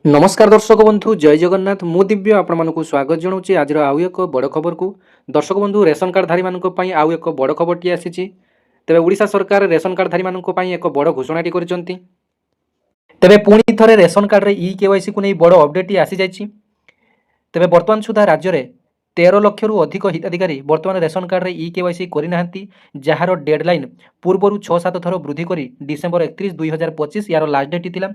नमस्कार दर्शक बंधु जय जगन्नाथ मु दिव्य आपण स्वागत जनाऊँ आज आउ एक बड़ खबर को दर्शक बंधु रेशन कार्डधारी मानी आउ एक बड़ खबरटी आसी तेरे ओडिशा सरकार रेशन कार्डधारी मानी एक बड़ घोषणाटी करछंती। तेरे पुणी थरे रेशन कार्ड रे ई केवाईसी को नहीं बड़ अपडेट आसी जाइछि। तेरे वर्तमान सुधा राज्य में 13 लक्ष रु अधिक हिताधिकारी वर्तमान रेशन कार्ड रे ई केवाईसी करना जार डेडलाइन पूर्वर 6-7 थर वृद्धि कर डिसेम्बर 31, 2025 यार लास्ट डेट थिला।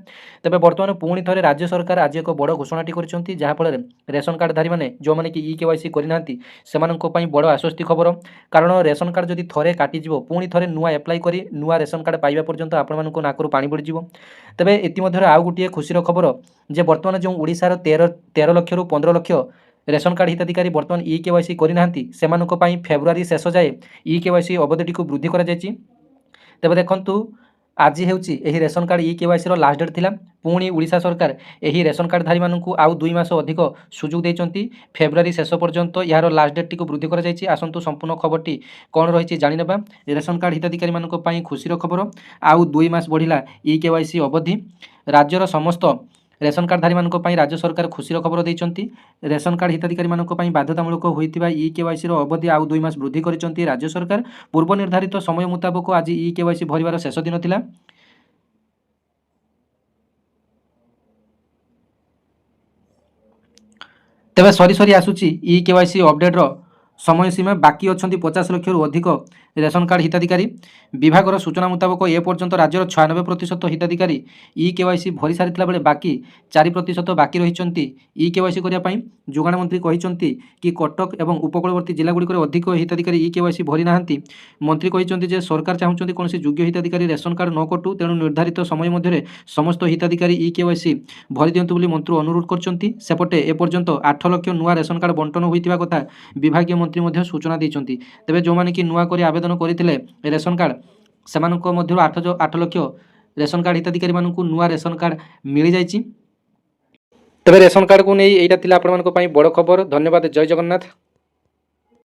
तेबे वर्तमान पुणी थरे राज्य सरकार आज एक बड़ घोषणाटी करछंती जहाँफल रेशन कार्डधारी मैंने जो मैंने कि ई केवाईसी करना से बड़ आश्वस्ति खबर। कारण रेशन कार्ड जदि थरे काटिज पुणी थरे नुआ एप्लाई कर नुआ रेशन कार्ड पाइबा पर्यंत आपण नाकरू पानी पड़िଯିବ। तेबे इतिमध्य आउ गोटे खुशीर खबर जे वर्तमान जो ओडिशार 13 लक्ष रु 15 लक्ष रेशन कार्ड हिताधिकारी वर्तमान ई केवाईसी करना फेब्रुआरी शेष जाए ई केवाईसी अवधिटी को वृद्धि कर तेज देखु आज होची ration card e KYC last date थिला। पुणी ओडिशा सरकार यही रेशन कार्डधारी मानू आउ 2 मास अधिक सुजोग देइचंती फेब्रुआरी शेष पर्यंत यार लास्ट डेट को वृद्धि कर आसतु संपूर्ण खबरटी कौन रही जानिनेबा। रेशन कार्ड हिताधिकारी मानी खुशीर खबर आउ 2 मास बढ़िला ई केवाईसी अवधि। राज्यर समस्त रेशन कार्डधारी मानी राज्य सरकार खुशीर खबर देइचंती। रेशन कार्ड हिताधिकारी मानी बाध्यतामूलक होइतिबा ई केवाईसी अवधि आउ 2 मास वृद्धि करिसंती राज्य सरकार। पूर्व निर्धारित समय मुताबक आज ई केवाईसी भरिबार शेष दिन थिला। तेबे सरी सरी आसुची ई केवाईसी अपडेट समय सीमा बाकी अच्छा 50 लक्ष रु अधिक रेशन कार्ड हिताधिकारी। विभागर सूचना मुताबक ए पर्यंत राज्यर 96% हिताधिकारी ई केवाईसी भरी सारी बेले बाकी 4% बाकी रही ई केवाईसी करने। जोगाण मंत्री कहते कि कटक और उपकूलवर्ती जिलागुड़िक अधिक हिताधिकारी ई केवाईसी भरी ना। मंत्री कहते सरकार चाहते कौन योग्य हिताधिकारी रेशन कार्ड न कटू तेणु निर्धारित समय मध्य समस्त हिताधिकारी ई केवाईसी भरी दिंतु मंत्री अनुरोध करपटे एपर्यंत 8 लक्ष नुआ रेशन कार्ड बंटन होता कथा विभाग मंत्री सूचना देते। तेज जो मैंने कि नुआ कर आवेदन करते रेशन कार्ड से 8 लक्ष रेशन कार्ड हिताधिकारी मानू नुआ रेशन कार्ड मिल जाइए। तेरे रेशन कार्ड को नहीं यहाँ बड़ खबर। धन्यवाद। जय जगन्नाथ।